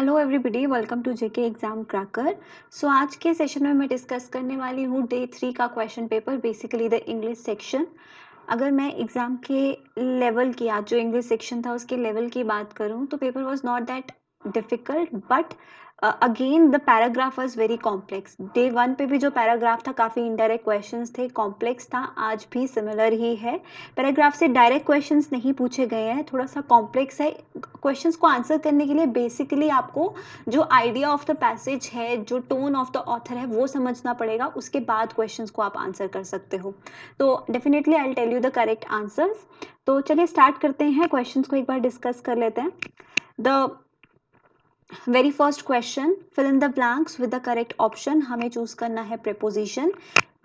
Hello everybody, welcome to JK exam cracker. So आज के session में मैं डिस्कस करने वाली हूँ डे 3 का question paper, basically the English section. अगर मैं एग्ज़ाम के लेवल की, आज जो इंग्लिश सेक्शन था उसके लेवल की बात करूँ तो paper was not that difficult, but again the paragraph was very complex. Day 1 पे भी जो पैराग्राफ था काफ़ी इनडायरेक्ट क्वेश्चंस थे, कॉम्प्लेक्स था, आज भी सिमिलर ही है। पैराग्राफ से डायरेक्ट क्वेश्चंस नहीं पूछे गए हैं, थोड़ा सा कॉम्प्लेक्स है। क्वेश्चंस को आंसर करने के लिए बेसिकली आपको जो आइडिया ऑफ द पैसेज है, जो टोन ऑफ द ऑथर है, वो समझना पड़ेगा, उसके बाद क्वेश्चंस को आप आंसर कर सकते हो। तो definitely I will tell you the correct answers. तो चलिए स्टार्ट करते हैं, क्वेश्चंस को एक बार डिस्कस कर लेते हैं। The very first question, fill in the blanks with the correct option. हमें चूज करना है preposition.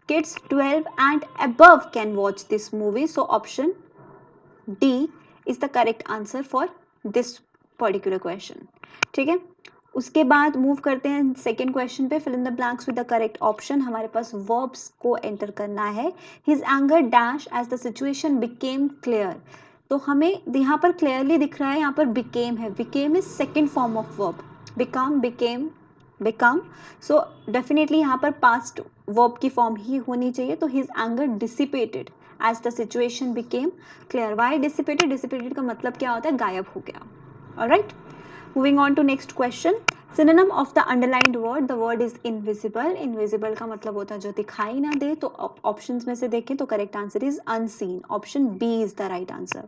Kids 12 and above can watch this movie, so option D is the correct answer for this particular question. ठीक है, उसके बाद move करते हैं second question पे। Fill in the blanks with the correct option. हमारे पास वर्ब्स को एंटर करना है। His anger dash as the situation became clear. तो हमें यहाँ पर क्लियरली दिख रहा है, यहाँ पर बिकेम है। Became is second form of verb. Become, became, become. So definitely यहाँ पर पास्ट वर्ब की फॉर्म ही होनी चाहिए। तो his anger dissipated as the situation became clear. Why dissipated? Dissipated का मतलब क्या होता है? गायब हो गया। Alright, moving on to next question. Synonym of the underlined word, the word is invisible. Invisible का मतलब होता है जो दिखाई ना दे। तो ऑप्शंस में से देखें तो correct answer is unseen. Option B is the right answer.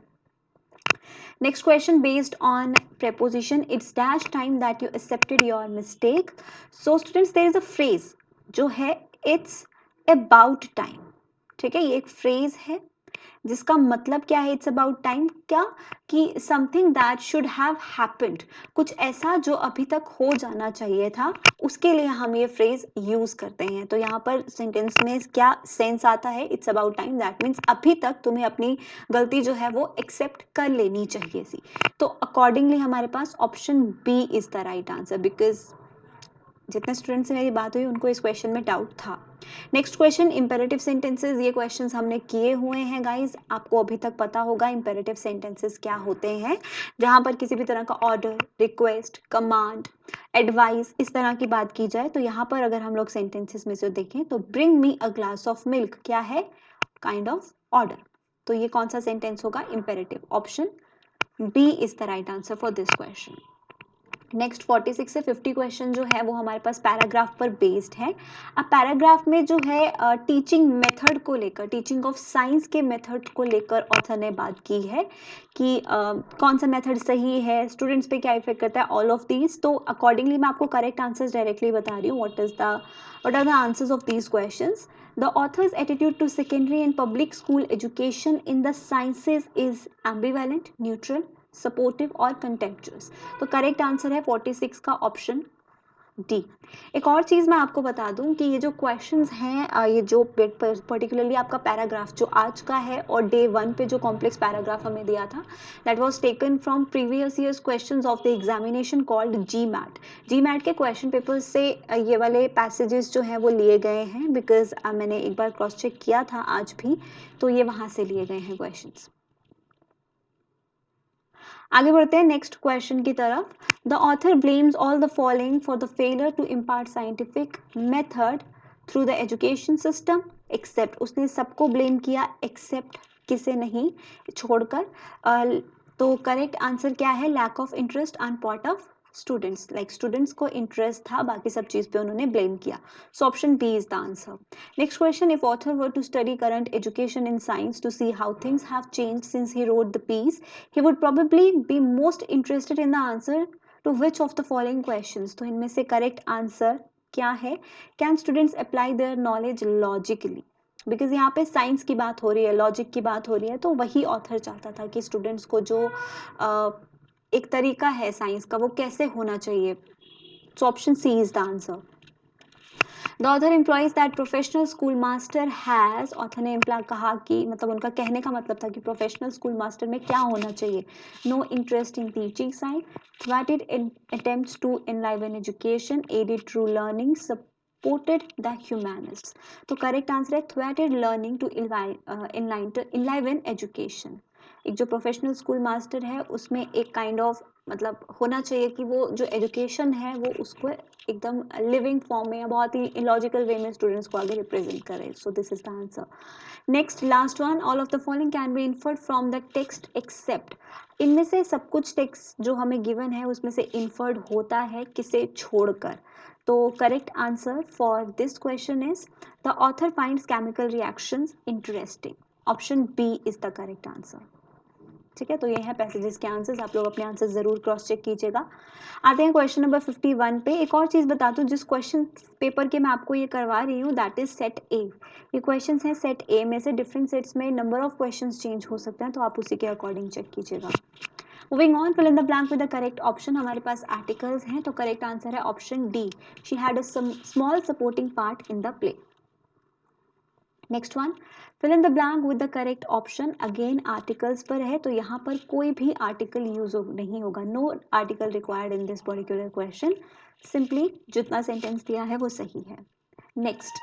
Next question, based on preposition, it's dash time that you accepted your mistake. So students, there is a phrase जो है it's about time. ठीक है, ये एक phrase है जिसका मतलब क्या है? It's about time. क्या कि something that should have happened, कुछ ऐसा जो अभी तक हो जाना चाहिए था, उसके लिए हम ये फ्रेज यूज करते हैं। तो यहाँ पर सेंटेंस में क्या सेंस आता है? It's about time, that means अभी तक तुम्हें अपनी गलती जो है वो एक्सेप्ट कर लेनी चाहिए थी। तो अकॉर्डिंगली हमारे पास option B is the right answer, because जितने स्टूडेंट से मेरी बात हुई उनको इस क्वेश्चन में डाउट था। Next question, imperative sentences. ये क्वेश्चंस हमने किए हुए हैं गाइस, आपको अभी तक पता होगा इंपेरेटिव सेंटेंसेस क्या होते हैं। जहां पर किसी भी तरह का ऑर्डर, रिक्वेस्ट, कमांड, एडवाइस, इस तरह की बात की जाए तो यहाँ पर अगर हम लोग सेंटेंसेस में से देखें तो bring me a glass of milk क्या है? Kind of order. तो ये कौन सा सेंटेंस होगा? Imperative. Option B is the right answer for this question. Next 46 से 50 क्वेश्चन जो है वो हमारे पास पैराग्राफ पर बेस्ड है। अब पैराग्राफ में जो है टीचिंग मेथड को लेकर, टीचिंग ऑफ साइंस के मेथड को लेकर ऑथर ने बात की है कि कौन सा मेथड सही है, स्टूडेंट्स पे क्या इफेक्ट करता है, ऑल ऑफ दीज। तो अकॉर्डिंगली मैं आपको करेक्ट आंसर्स डायरेक्टली बता रही हूँ। What are the answers of these questions. The author's attitude to secondary and public school education in the sciences is ambivalent, neutral, supportive और contemptuous. तो correct answer है 46 का ऑप्शन डी। एक और चीज़ मैं आपको बता दूं कि ये जो क्वेश्चंस हैं, ये जो पर्टिकुलरली आपका पैराग्राफ जो आज का है और डे 1 पे जो कॉम्प्लेक्स पैराग्राफ हमें दिया था, that was taken from previous years questions of the examination called GMAT. GMAT के क्वेश्चन पेपर से ये वाले पैसेजेस जो हैं वो लिए गए हैं, बिकॉज मैंने एक बार क्रॉस चेक किया था आज भी, तो ये वहाँ से लिए गए हैं क्वेश्चंस। आगे बढ़ते हैं नेक्स्ट क्वेश्चन की तरफ। The author blames all the following for the failure to impart scientific method through the education system except. उसने सबको ब्लेम किया, एक्सेप्ट किसे नहीं, छोड़कर। तो करेक्ट आंसर क्या है? Lack of interest on part of students. Like students को इंटरेस्ट था, बाकी सब चीज पे उन्होंने ब्लेम किया। So option B is the answer. Next question, if author were to study current education in science to see how things have changed since he wrote the piece, he would probably be most interested in the answer to which of the following questions. तो इनमें से correct answer क्या है? Can students apply their knowledge logically? Because यहाँ पे science की बात हो रही है, लॉजिक की बात हो रही है, तो वही ऑथर चाहता था कि स्टूडेंट्स को जो एक तरीका है साइंस का वो कैसे होना चाहिए। So option C is the answer. The author employs that professional school master has. Author ने कहा कि, मतलब उनका कहने का मतलब था कि प्रोफेशनल स्कूल मास्टर में क्या होना चाहिए? No interest in teaching side, थ्वाटेड attempts to enliven education, aided true learning, supported the humanists. तो करेक्ट आंसर है थ्वाटेड लर्निंग टू इनलाइवन एजुकेशन। एक जो प्रोफेशनल स्कूल मास्टर है उसमें एक काइंड ऑफ मतलब होना चाहिए कि वो जो एजुकेशन है वो उसको एकदम लिविंग फॉर्म में या बहुत ही इलॉजिकल वे में स्टूडेंट्स को आगे रिप्रेजेंट करे. So this is the answer. Next last one, all of the following can be inferred from the text except. इनमें से सब कुछ टेक्स्ट जो हमें गिवन है उसमें से इन्फर्ड होता है किसे छोड़कर. तो correct answer for this question is the author finds chemical reactions interesting. Option B is the correct answer. ठीक है, तो ये है पैसेजेस के आंसर्स. आप लोग अपने आंसर जरूर क्रॉस चेक कीजिएगा. आते हैं क्वेश्चन नंबर 51 पे. एक और चीज बता दूं, जिस क्वेश्चन पेपर के मैं आपको ये करवा रही हूँ दैट इज सेट ए. ये क्वेश्चंस हैं सेट ए में से. डिफरेंट सेट्स में नंबर ऑफ क्वेश्चंस चेंज हो सकते हैं, तो आप उसी के अकॉर्डिंग चेक कीजिएगा. Moving on, fill in the blank with the correct option. हमारे पास आर्टिकल्स हैं, तो करेक्ट आंसर है option D. She had a small supporting part in the play. Next one, fill in the blank with the correct option. Again articles पर है, तो यहाँ पर कोई भी आर्टिकल यूज नहीं होगा. No article required in this particular question. Simply जितना सेंटेंस दिया है वो सही है. नेक्स्ट,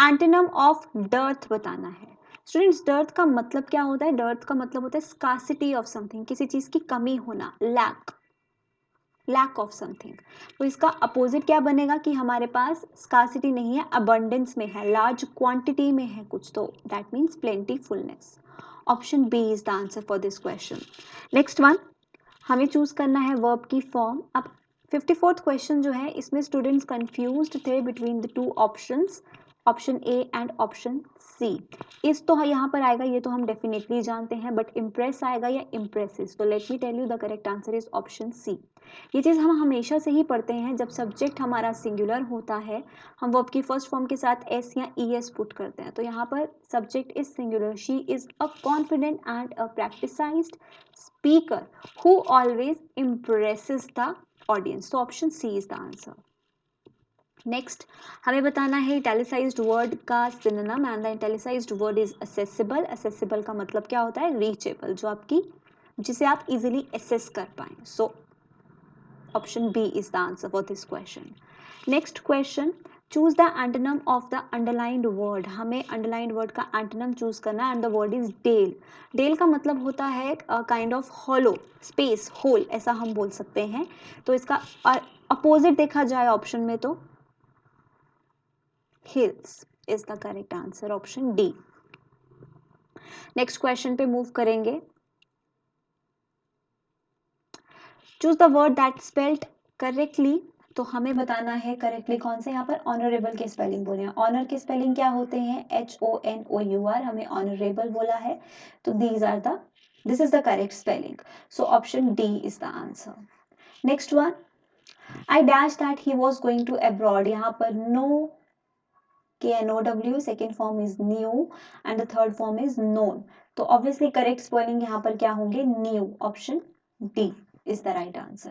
एंटोनिम ऑफ डर्थ बताना है. स्टूडेंट्स, डर्थ का मतलब क्या होता है? डर्थ का मतलब होता है स्कार्सिटी ऑफ समथिंग, किसी चीज की कमी होना, लैक ऑफ समथिंग. तो इसका अपोजिट क्या बनेगा कि हमारे पास स्कार्सिटी नहीं है, अबंडेंस में है, लार्ज क्वांटिटी में है कुछ, तो that means plentifulness. Option B is the answer for this question. Next one, हमें चूज करना है वर्ब की फॉर्म. अब 54th क्वेश्चन जो है इसमें स्टूडेंट्स कंफ्यूज्ड थे between the two options, option A and option C. इस तो यहाँ पर आएगा, ये तो हम डेफिनेटली जानते हैं, बट इम्प्रेस आएगा या इम्प्रेसिस. So let me tell you the correct answer is option C. ये चीज़ हम हमेशा से ही पढ़ते हैं. जब सब्जेक्ट हमारा सिंगुलर होता है, हम वर्ब की फर्स्ट फॉर्म के साथ एस या ई एस पुट करते हैं. तो यहाँ पर subject is singular. She is a confident and a practised speaker who always impresses the audience. So option C is the answer. Next, हमें बताना है इटैलिसाइज्ड वर्ड का synonym and the italicised word is accessible. Accessible का मतलब क्या होता है? Reachable, जो आपकी जिसे आप इजीली एसेस कर पाए. So option B is the answer for this question. Next question, choose the antonym of the underlined word. हमें अंडरलाइंड वर्ड का एंटोनिम चूज करना है and the word is dell. Dell का मतलब होता है kind of hollow, space, hole, ऐसा हम बोल सकते हैं. तो इसका अपोजिट देखा जाए ऑप्शन में तो hills is the correct answer. Option D. Next question पे मूव करेंगे. Choose the word that spelled correctly. तो हमें बताना है करेक्टली कौन से. यहाँ पर ऑनरेबल के स्पेलिंग बोले हैं. ऑनर के स्पेलिंग क्या होते हैं? HONOUR. हमें ऑनरेबल बोला है, तो this is the correct spelling. So option D is the answer. Next one, I dash that he was going to abroad. यहाँ पर no, KNOW, second form is knew and the third form is known. तो obviously correct spelling यहाँ पर क्या होंगे? Knew. Option D is the right answer.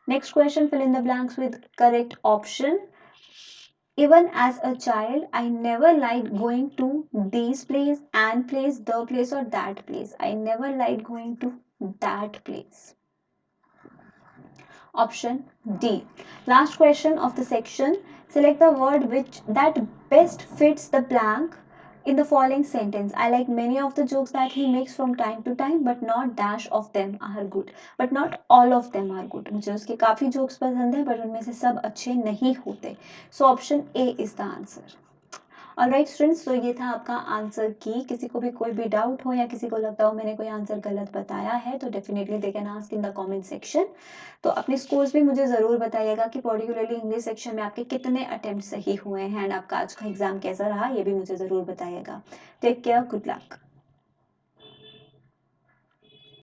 Next question, fill in the blanks with correct option. Even as a child, I never liked going to these place, and place, the place, or that place. I never liked going to that place. Option D. Last question of the section. Select the word that best fits the blank in the following sentence. I like many of the jokes that he makes from time to time, but not dash of them are good. But not all of them are good. मुझे उसके काफी jokes पसंद है, but उनमें से सब अच्छे नहीं होते. So option A is the answer. Alright students, तो ये था आपका आंसर की. किसी को भी कोई भी डाउट हो या किसी को लगता हो मैंने कोई आंसर गलत बताया है, तो definitely they can ask in the comment section. तो अपने स्कोर्स भी मुझे ज़रूर बताइएगा कि पर्टिकुलरली इंग्लिश सेक्शन में आपके कितने अटेम्प्ट सही हुए हैं एंड आपका आज का एग्जाम कैसा रहा, ये भी मुझे ज़रूर बताइएगा. Take care, good luck.